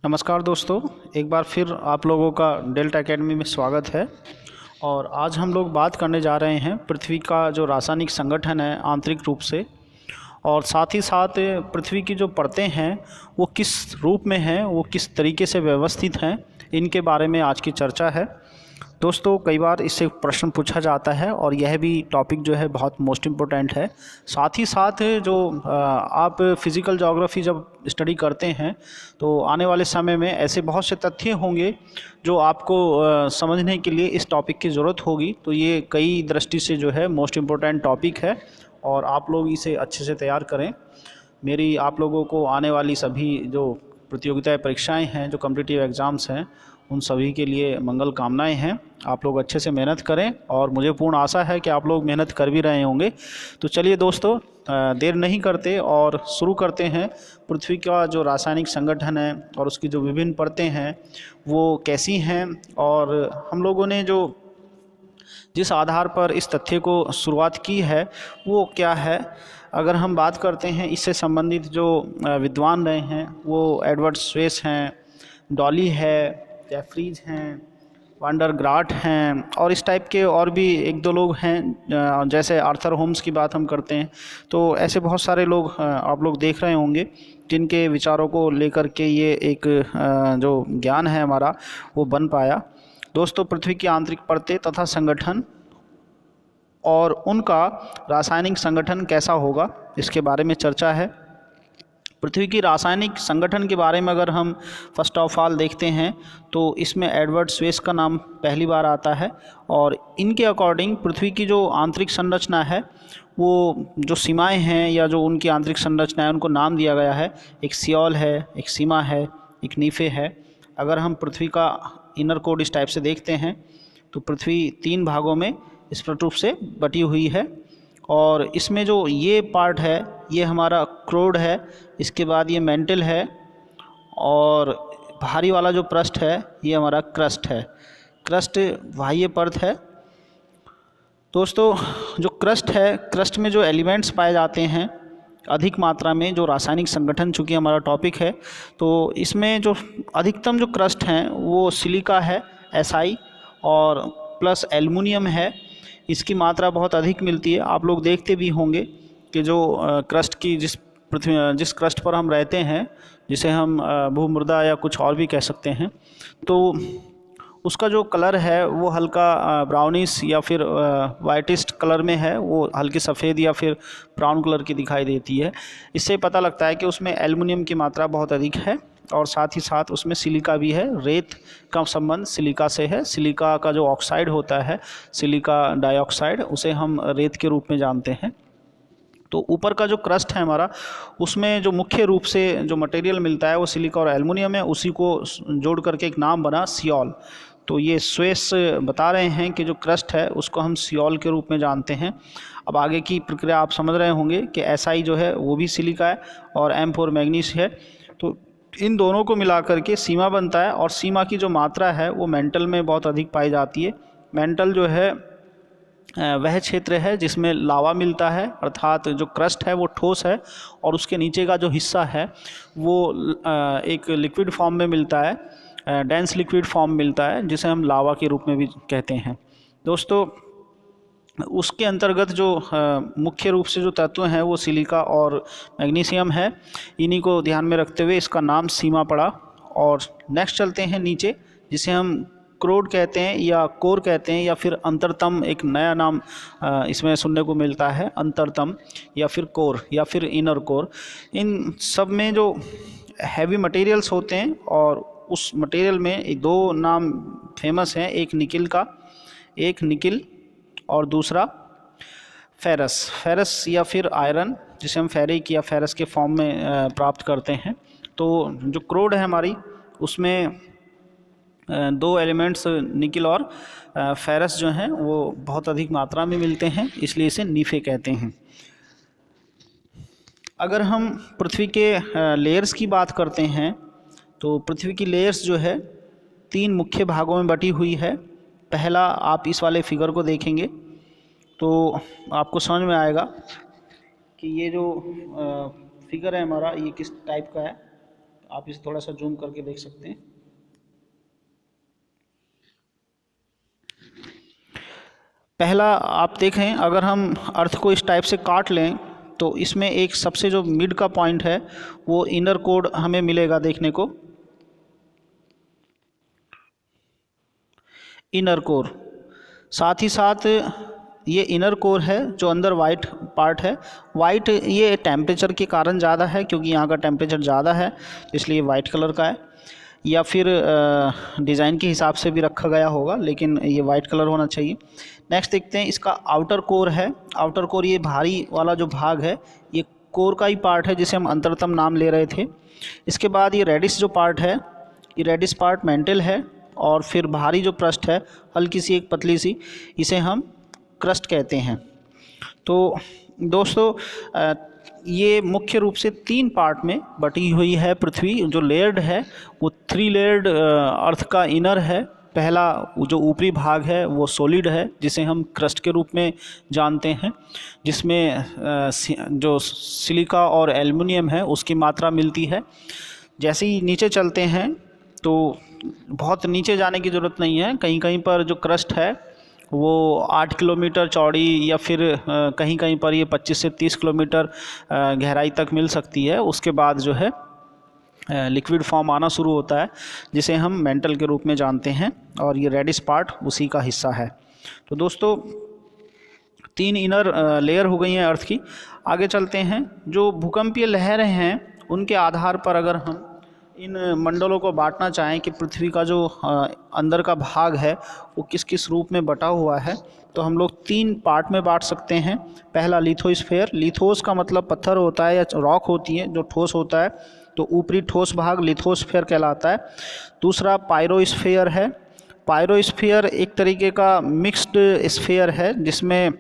नमस्कार दोस्तों, एक बार फिर आप लोगों का डेल्टा एकेडमी में स्वागत है। और आज हम लोग बात करने जा रहे हैं पृथ्वी का जो रासायनिक संगठन है आंतरिक रूप से, और साथ ही साथ पृथ्वी की जो परतें हैं वो किस रूप में हैं, वो किस तरीके से व्यवस्थित हैं, इनके बारे में आज की चर्चा है। दोस्तों, कई बार इससे प्रश्न पूछा जाता है और यह भी टॉपिक जो है बहुत मोस्ट इम्पोर्टेंट है। साथ ही साथ जो आप फिज़िकल ज्योग्राफी जब स्टडी करते हैं तो आने वाले समय में ऐसे बहुत से तथ्य होंगे जो आपको समझने के लिए इस टॉपिक की ज़रूरत होगी। तो ये कई दृष्टि से जो है मोस्ट इम्पोर्टेंट टॉपिक है और आप लोग इसे अच्छे से तैयार करें। मेरी आप लोगों को आने वाली सभी जो प्रतियोगिताएं परीक्षाएं हैं, जो कॉम्पिटिटिव एग्ज़ाम्स हैं, उन सभी के लिए मंगल कामनाएं हैं। आप लोग अच्छे से मेहनत करें और मुझे पूर्ण आशा है कि आप लोग मेहनत कर भी रहे होंगे। तो चलिए दोस्तों, देर नहीं करते और शुरू करते हैं। पृथ्वी का जो रासायनिक संगठन है और उसकी जो विभिन्न परतें हैं वो कैसी हैं, और हम लोगों ने जो जिस आधार पर इस तथ्य को शुरुआत की है वो क्या है। अगर हम बात करते हैं इससे संबंधित जो विद्वान रहे हैं वो एडवर्ड स्वेस हैं, डॉली है, जेफरीज हैं, वांडर ग्राट हैं, और इस टाइप के और भी एक दो लोग हैं। जैसे आर्थर होम्स की बात हम करते हैं तो ऐसे बहुत सारे लोग आप लोग देख रहे होंगे जिनके विचारों को लेकर के ये एक जो ज्ञान है हमारा वो बन पाया। दोस्तों, पृथ्वी की आंतरिक परतें तथा संगठन और उनका रासायनिक संगठन कैसा होगा, इसके बारे में चर्चा है। पृथ्वी की रासायनिक संगठन के बारे में अगर हम फर्स्ट ऑफ ऑल देखते हैं तो इसमें एडवर्ड स्वेस का नाम पहली बार आता है। और इनके अकॉर्डिंग पृथ्वी की जो आंतरिक संरचना है, वो जो सीमाएं हैं या जो उनकी आंतरिक संरचना है उनको नाम दिया गया है। एक सियोल है, एक सीमा है, एक नीफे है। अगर हम पृथ्वी का इनर कोड इस टाइप से देखते हैं तो पृथ्वी 3 भागों में स्पष्ट रूप से बटी हुई है। और इसमें जो ये पार्ट है ये हमारा क्रोड है, इसके बाद ये मेंटल है, और बाहरी वाला जो पृष्ठ है ये हमारा क्रस्ट है। क्रस्ट बाह्य परत है। दोस्तों, जो क्रस्ट है, क्रस्ट में जो एलिमेंट्स पाए जाते हैं अधिक मात्रा में, जो रासायनिक संगठन चूँकि हमारा टॉपिक है तो इसमें जो अधिकतम जो क्रस्ट हैं वो सिलिका है, SI, और प्लस एल्युमिनियम है। इसकी मात्रा बहुत अधिक मिलती है। आप लोग देखते भी होंगे कि जो क्रस्ट की जिस क्रस्ट पर हम रहते हैं, जिसे हम भूमृदा या कुछ और भी कह सकते हैं, तो उसका जो कलर है वो हल्का ब्राउनिश या फिर वाइटिस्ट कलर में है, वो हल्की सफ़ेद या फिर ब्राउन कलर की दिखाई देती है। इससे पता लगता है कि उसमें एल्युमिनियम की मात्रा बहुत अधिक है और साथ ही साथ उसमें सिलिका भी है। रेत का संबंध सिलिका से है। सिलिका का जो ऑक्साइड होता है, सिलिका डाइऑक्साइड, उसे हम रेत के रूप में जानते हैं। तो ऊपर का जो क्रस्ट है हमारा, उसमें जो मुख्य रूप से जो मटेरियल मिलता है वो सिलिका और एल्युमिनियम है। उसी को जोड़ करके एक नाम बना सियोल। तो ये स्वेस बता रहे हैं कि जो क्रस्ट है उसको हम सियोल के रूप में जानते हैं। अब आगे की प्रक्रिया आप समझ रहे होंगे कि SI जो है वो भी सिलिका है और M4 मैग्नीज है। तो इन दोनों को मिला करके सीमा बनता है, और सीमा की जो मात्रा है वो मेंटल में बहुत अधिक पाई जाती है। मेंटल जो है वह क्षेत्र है जिसमें लावा मिलता है, अर्थात जो क्रस्ट है वो ठोस है और उसके नीचे का जो हिस्सा है वो एक लिक्विड फॉर्म में मिलता है, डेंस लिक्विड फॉर्म मिलता है, जिसे हम लावा के रूप में भी कहते हैं। दोस्तों, उसके अंतर्गत जो मुख्य रूप से जो तत्व हैं वो सिलिका और मैग्नीशियम है। इन्हीं को ध्यान में रखते हुए इसका नाम सीमा पड़ा। और नेक्स्ट चलते हैं नीचे, जिसे हम क्रोड कहते हैं या कोर कहते हैं, या फिर अंतरतम, एक नया नाम इसमें सुनने को मिलता है, अंतरतम या फिर कोर या फिर इनर कोर। इन सब में जो हैवी मटेरियल्स होते हैं, और उस मटेरियल में 2 नाम फेमस हैं, एक निकिल और दूसरा फेरस या फिर आयरन, जिसे हम फेरिक या फेरस के फॉर्म में प्राप्त करते हैं। तो जो क्रोड है हमारी, उसमें 2 एलिमेंट्स निकिल और फेरस जो हैं वो बहुत अधिक मात्रा में मिलते हैं, इसलिए इसे नीफे कहते हैं। अगर हम पृथ्वी के लेयर्स की बात करते हैं तो पृथ्वी की लेयर्स जो है 3 मुख्य भागों में बटी हुई है। पहला, आप इस वाले फिगर को देखेंगे तो आपको समझ में आएगा कि ये जो फिगर है हमारा, ये किस टाइप का है। आप इसे थोड़ा सा जूम करके देख सकते हैं। पहला आप देखें, अगर हम अर्थ को इस टाइप से काट लें तो इसमें एक सबसे जो मिड का पॉइंट है वो इनर कोर हमें मिलेगा देखने को, इनर कोर। साथ ही साथ ये इनर कोर है जो अंदर वाइट पार्ट है। वाइट ये टेम्परेचर के कारण ज़्यादा है, क्योंकि यहाँ का टेम्परेचर ज़्यादा है इसलिए वाइट कलर का है, या फिर डिज़ाइन के हिसाब से भी रखा गया होगा, लेकिन ये वाइट कलर होना चाहिए। नेक्स्ट देखते हैं इसका आउटर कोर है। आउटर कोर ये भारी वाला जो भाग है ये कोर का ही पार्ट है जिसे हम अंतरतम नाम ले रहे थे। इसके बाद ये रेडिस जो पार्ट है, ये रेडिस पार्ट मेंटल है, और फिर भारी जो पृष्ठ है हल्की सी एक पतली सी, इसे हम क्रस्ट कहते हैं। तो दोस्तों ये मुख्य रूप से 3 पार्ट में बटी हुई है पृथ्वी। जो लेयर्ड है वो 3 लेयर्ड अर्थ का इनर है। पहला जो ऊपरी भाग है वो सॉलिड है जिसे हम क्रस्ट के रूप में जानते हैं, जिसमें जो सिलिका और एल्युमिनियम है उसकी मात्रा मिलती है। जैसे ही नीचे चलते हैं तो बहुत नीचे जाने की ज़रूरत नहीं है, कहीं कहीं पर जो क्रस्ट है वो 8 किलोमीटर चौड़ी, या फिर कहीं कहीं पर ये 25 से 30 किलोमीटर गहराई तक मिल सकती है। उसके बाद जो है लिक्विड फॉर्म आना शुरू होता है जिसे हम मेंटल के रूप में जानते हैं, और ये रेडिस पार्ट उसी का हिस्सा है। तो दोस्तों 3 इनर लेयर हो गई हैं अर्थ की। आगे चलते हैं। जो भूकंपीय लहरें हैं उनके आधार पर अगर हम इन मंडलों को बांटना चाहें कि पृथ्वी का जो अंदर का भाग है वो किस किस रूप में बटा हुआ है, तो हम लोग 3 पार्ट में बांट सकते हैं। पहला लिथोस्फीयर। लिथोस का मतलब पत्थर होता है या रॉक होती है जो ठोस होता है, तो ऊपरी ठोस भाग लिथोस्फीयर कहलाता है। दूसरा पायरोस्फीयर है। पायरोस्फीयर एक तरीके का मिक्स्ड स्फीयर है जिसमें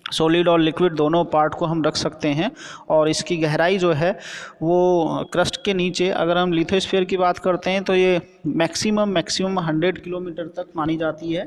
सॉलिड और लिक्विड दोनों पार्ट को हम रख सकते हैं, और इसकी गहराई जो है वो क्रस्ट के नीचे, अगर हम लिथोस्फीयर की बात करते हैं तो ये मैक्सिमम 100 किलोमीटर तक मानी जाती है,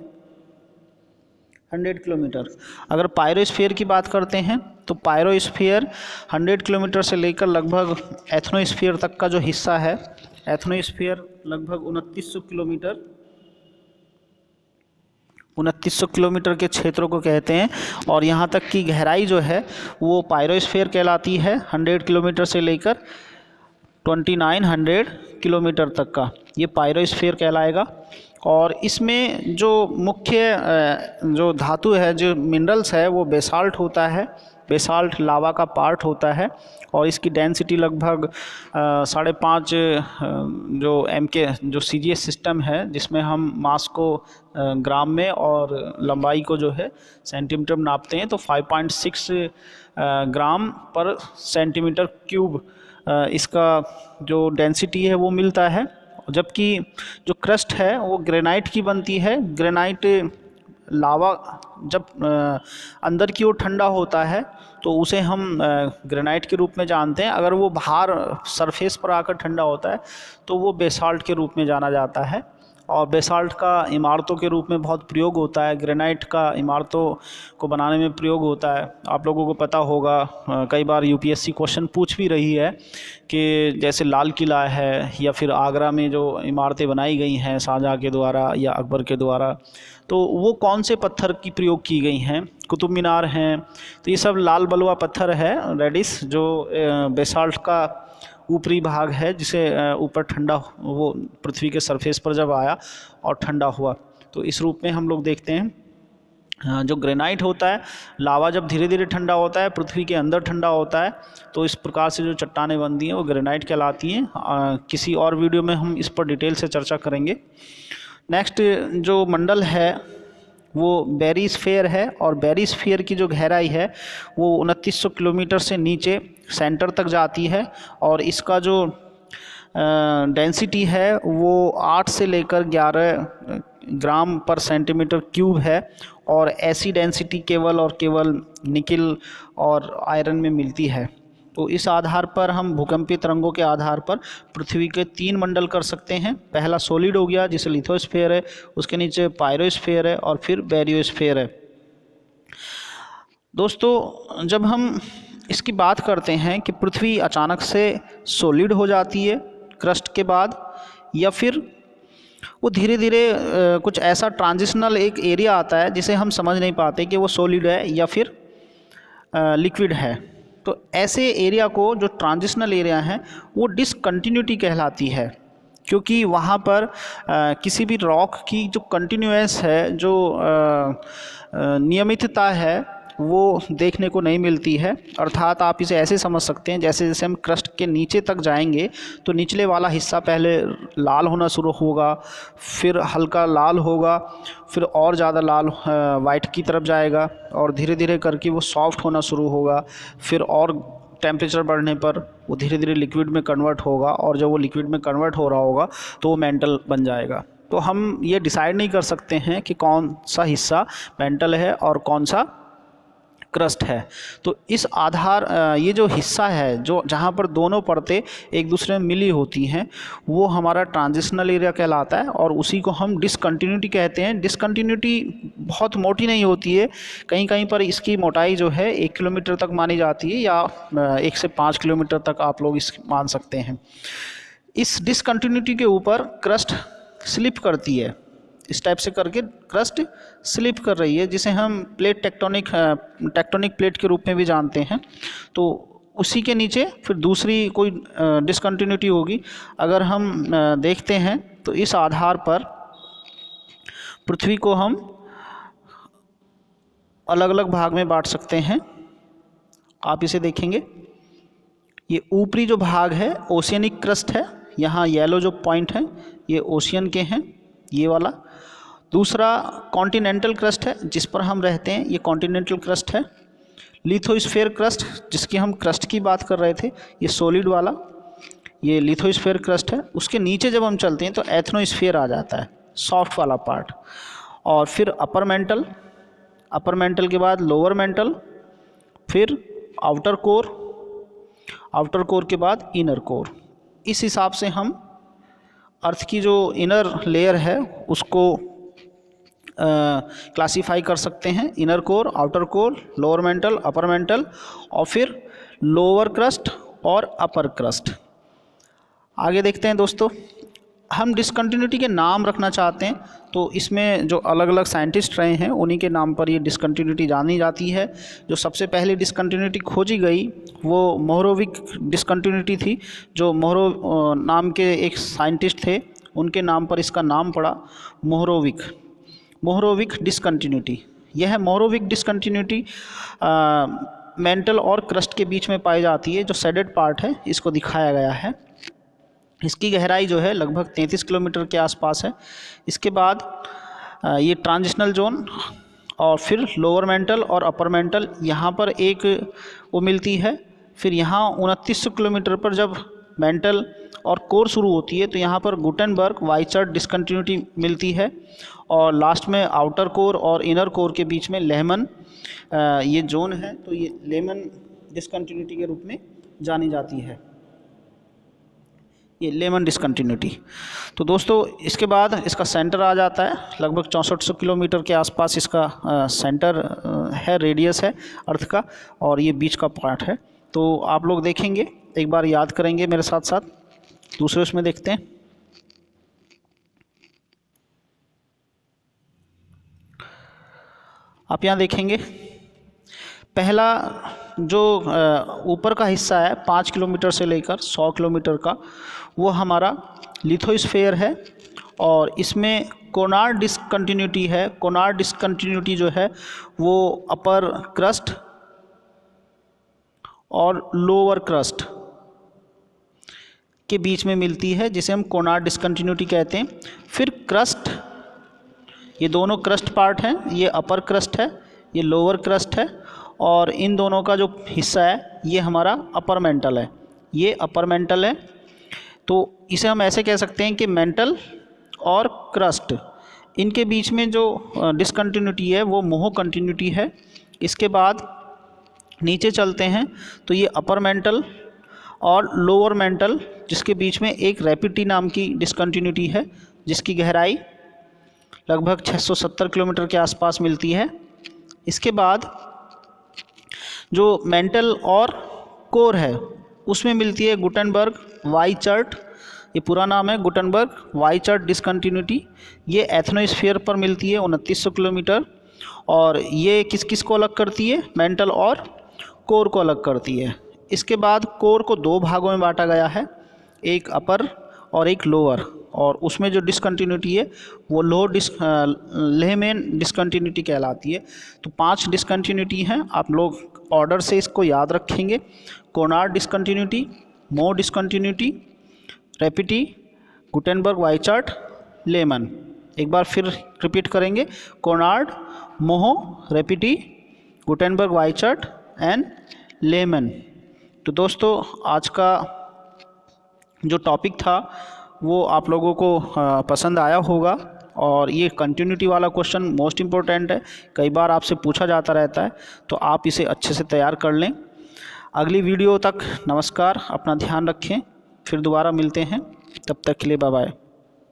100 किलोमीटर। अगर पायरोस्फीयर की बात करते हैं तो पायरोस्फीयर 100 किलोमीटर से लेकर लगभग एथनोस्फीयर तक का जो हिस्सा है, एथनोस्फीयर लगभग 2900 किलोमीटर के क्षेत्रों को कहते हैं, और यहाँ तक की गहराई जो है वो पायरोस्फीयर कहलाती है। 100 किलोमीटर से लेकर 2900 किलोमीटर तक का ये पायरोस्फीयर कहलाएगा। और इसमें जो मुख्य जो धातु है, जो मिनरल्स है, वो बेसाल्ट होता है। बेसाल्ट लावा का पार्ट होता है, और इसकी डेंसिटी लगभग 5.5 जो MK जो CGS सिस्टम है जिसमें हम मास को ग्राम में और लंबाई को जो है सेंटीमीटर में नापते हैं, तो 5.6 ग्राम पर सेंटीमीटर क्यूब इसका जो डेंसिटी है वो मिलता है। जबकि जो क्रस्ट है वो ग्रेनाइट की बनती है। ग्रेनाइट लावा जब अंदर की ओर ठंडा होता है तो उसे हम ग्रेनाइट के रूप में जानते हैं। अगर वो बाहर सरफेस पर आकर ठंडा होता है तो वो बेसाल्ट के रूप में जाना जाता है, और बेसाल्ट का इमारतों के रूप में बहुत प्रयोग होता है। ग्रेनाइट का इमारतों को बनाने में प्रयोग होता है। आप लोगों को पता होगा, कई बार UPSC क्वेश्चन पूछ भी रही है कि जैसे लाल किला है या फिर आगरा में जो इमारतें बनाई गई हैं शाहजहाँ के द्वारा या अकबर के द्वारा, तो वो कौन से पत्थर की प्रयोग की गई हैं। कुतुब मीनार हैं, तो ये सब लाल बलुआ पत्थर है, रेडिस, जो बेसाल्ट का ऊपरी भाग है, जिसे ऊपर ठंडा वो पृथ्वी के सरफेस पर जब आया और ठंडा हुआ, तो इस रूप में हम लोग देखते हैं। जो ग्रेनाइट होता है, लावा जब धीरे धीरे ठंडा होता है, पृथ्वी के अंदर ठंडा होता है, तो इस प्रकार से जो चट्टानें बनती हैं वो ग्रेनाइट कहलाती हैं। किसी और वीडियो में हम इस पर डिटेल से चर्चा करेंगे। नेक्स्ट जो मंडल है वो बेरिस्फीयर है, और बेरिस्फीयर की जो गहराई है वो 2900 किलोमीटर से नीचे सेंटर तक जाती है, और इसका जो डेंसिटी है वो 8 से लेकर 11 ग्राम पर सेंटीमीटर क्यूब है, और ऐसी डेंसिटी केवल और केवल निकिल और आयरन में मिलती है। तो इस आधार पर हम भूकंपीय तरंगों के आधार पर पृथ्वी के 3 मंडल कर सकते हैं। पहला सॉलिड हो गया जिसे लिथोस्फीयर है, उसके नीचे पायरोस्फीयर है, और फिर बेरियोस्फीयर है। दोस्तों जब हम इसकी बात करते हैं कि पृथ्वी अचानक से सॉलिड हो जाती है, क्रस्ट के बाद, या फिर वो धीरे धीरे कुछ ऐसा ट्रांजिशनल एक एरिया आता है जिसे हम समझ नहीं पाते कि वो सॉलिड है या फिर लिक्विड है। तो ऐसे एरिया को, जो ट्रांजिशनल एरिया है, वो डिसकंटिन्यूटी कहलाती है, क्योंकि वहाँ पर किसी भी रॉक की जो कंटिन्यूअस है, जो नियमितता है, वो देखने को नहीं मिलती है। अर्थात आप इसे ऐसे समझ सकते हैं, जैसे जैसे हम क्रस्ट के नीचे तक जाएंगे तो निचले वाला हिस्सा पहले लाल होना शुरू होगा, फिर हल्का लाल होगा, फिर और ज़्यादा लाल वाइट की तरफ जाएगा, और धीरे धीरे करके वो सॉफ्ट होना शुरू होगा, फिर और टेम्परेचर बढ़ने पर वो धीरे धीरे लिक्विड में कन्वर्ट होगा, और जब वो लिक्विड में कन्वर्ट हो रहा होगा तो वो मेंटल बन जाएगा। तो हम ये डिसाइड नहीं कर सकते हैं कि कौन सा हिस्सा मेंटल है और कौन सा क्रस्ट है। तो इस आधार ये जो हिस्सा है, जो जहाँ पर दोनों परतें एक दूसरे में मिली होती हैं, वो हमारा ट्रांजिशनल एरिया कहलाता है, और उसी को हम डिसकंटिन्यूटी कहते हैं। डिसकंटिन्यूटी बहुत मोटी नहीं होती है, कहीं कहीं पर इसकी मोटाई जो है 1 किलोमीटर तक मानी जाती है, या 1 से 5 किलोमीटर तक आप लोग इस मान सकते हैं। इस डिसकंटिन्यूटी के ऊपर क्रस्ट स्लिप करती है, इस टाइप से करके क्रस्ट स्लिप कर रही है, जिसे हम प्लेट टेक्टोनिक प्लेट के रूप में भी जानते हैं। तो उसी के नीचे फिर दूसरी कोई डिसकंटिन्यूटी होगी। अगर हम देखते हैं तो इस आधार पर पृथ्वी को हम अलग अलग भाग में बांट सकते हैं। आप इसे देखेंगे, ये ऊपरी जो भाग है ओशियनिक क्रस्ट है, यहाँ येलो जो पॉइंट है ये ओशियन के हैं, ये वाला। दूसरा कॉन्टिनेंटल क्रस्ट है, जिस पर हम रहते हैं, ये कॉन्टिनेंटल क्रस्ट है। लिथोस्फीयर क्रस्ट, जिसकी हम क्रस्ट की बात कर रहे थे, ये सॉलिड वाला, ये लिथोस्फीयर क्रस्ट है। उसके नीचे जब हम चलते हैं तो एथनोस्फीयर आ जाता है, सॉफ्ट वाला पार्ट। और फिर अपर मेंटल के बाद लोअर मेंटल, फिर आउटर कोर के बाद इनर कोर। इस हिसाब से हम अर्थ की जो इनर लेयर है उसको क्लासीफाई कर सकते हैं। Inner core, outer core, lower mental, upper mantle, और फिर लोअर क्रस्ट और अपर क्रस्ट। आगे देखते हैं दोस्तों, हम डिसकंटिन्यूटी के नाम रखना चाहते हैं, तो इसमें जो अलग अलग साइंटिस्ट रहे हैं उन्हीं के नाम पर ये डिसकंटिन्यूटी जानी जाती है। जो सबसे पहले डिसकंटिन्यूटी खोजी गई वो मोहरोविक डिसकंटिन्यूटी थी। जो मोहरो नाम के एक साइंटिस्ट थे, उनके नाम पर इसका नाम पड़ा मोहरोविक डिसकंटिन्यूटी। यह मोहरोविक डिसकंटिन्यूटी मेंटल और क्रस्ट के बीच में पाई जाती है। जो शेडेड पार्ट है इसको दिखाया गया है। इसकी गहराई जो है लगभग 33 किलोमीटर के आसपास है। इसके बाद ये ट्रांजिशनल जोन, और फिर लोअर मेंटल और अपर मेंटल, यहाँ पर एक वो मिलती है। फिर यहाँ 2900 किलोमीटर पर जब मेंटल और कोर शुरू होती है तो यहाँ पर गुटेनबर्ग वाइचर्ड डिसकंटिन्यूटी मिलती है। और लास्ट में आउटर कोर और इनर कोर के बीच में लेहमन ये जोन है, तो ये लेहमन डिसकंटिन्यूटी के रूप में जानी जाती है, ये लेमन डिसकंटिन्यूटी। तो दोस्तों इसके बाद इसका सेंटर आ जाता है, लगभग 6400 किलोमीटर के आसपास इसका सेंटर है, रेडियस है अर्थ का, और ये बीच का पार्ट है। तो आप लोग देखेंगे, एक बार याद करेंगे मेरे साथ साथ। दूसरे उसमें देखते हैं, आप यहाँ देखेंगे पहला जो ऊपर का हिस्सा है 5 किलोमीटर से लेकर 100 किलोमीटर का, वो हमारा लिथोस्फीयर है, और इसमें कोनार डिसकंटिन्यूटी है। कोनार डिसकंटिन्यूटी जो है वो अपर क्रस्ट और लोअर क्रस्ट के बीच में मिलती है, जिसे हम कोनार डिसकंटिन्यूटी कहते हैं। फिर क्रस्ट, ये दोनों क्रस्ट पार्ट हैं, ये अपर क्रस्ट है, ये लोअर क्रस्ट है, और इन दोनों का जो हिस्सा है ये हमारा अपर मेंटल है, ये अपर मेंटल है। तो इसे हम ऐसे कह सकते हैं कि मेंटल और क्रस्ट, इनके बीच में जो डिसकंटिन्यूटी है वो मोहो कंटिन्यूटी है। इसके बाद नीचे चलते हैं तो ये अपर मेंटल और लोअर मेंटल, जिसके बीच में एक रैपिडी नाम की डिसकंटिन्यूटी है, जिसकी गहराई लगभग 670 किलोमीटर के आसपास मिलती है। इसके बाद जो मेंटल और कोर है उसमें मिलती है गुटेनबर्ग वाइचर्ट ये पूरा नाम है गुटेनबर्ग वाइचार्ट डिसकंटिन्यूटी। ये एथनोस्फीयर पर मिलती है 2900 किलोमीटर। और ये किस किस को अलग करती है, मेंटल और कोर को अलग करती है। इसके बाद कोर को दो भागों में बांटा गया है, एक अपर और एक लोअर, और उसमें जो डिसकंटिन्यूटी है वो लेहमैन डिसकंटिन्यूटी कहलाती है। तो 5 डिसकंटिन्यूटी हैं, आप लोग ऑर्डर से इसको याद रखेंगे। कोनार्ड डिसकंटिन्यूटी, मो डिसकंटिन्यूटी, रेपिटी, गुटेनबर्ग वाइचार्ट, लेहमैन। एक बार फिर रिपीट करेंगे, Konrad, Moho, रेपिटी, Gutenberg वाइचार्ट and Lehman. तो दोस्तों आज का जो टॉपिक था वो आप लोगों को पसंद आया होगा, और ये कंटिन्यूटी वाला क्वेश्चन मोस्ट इम्पोर्टेंट है, कई बार आपसे पूछा जाता रहता है, तो आप इसे अच्छे से तैयार कर लें। अगली वीडियो तक नमस्कार, अपना ध्यान रखें, फिर दोबारा मिलते हैं, तब तक के लिए बाय बाय।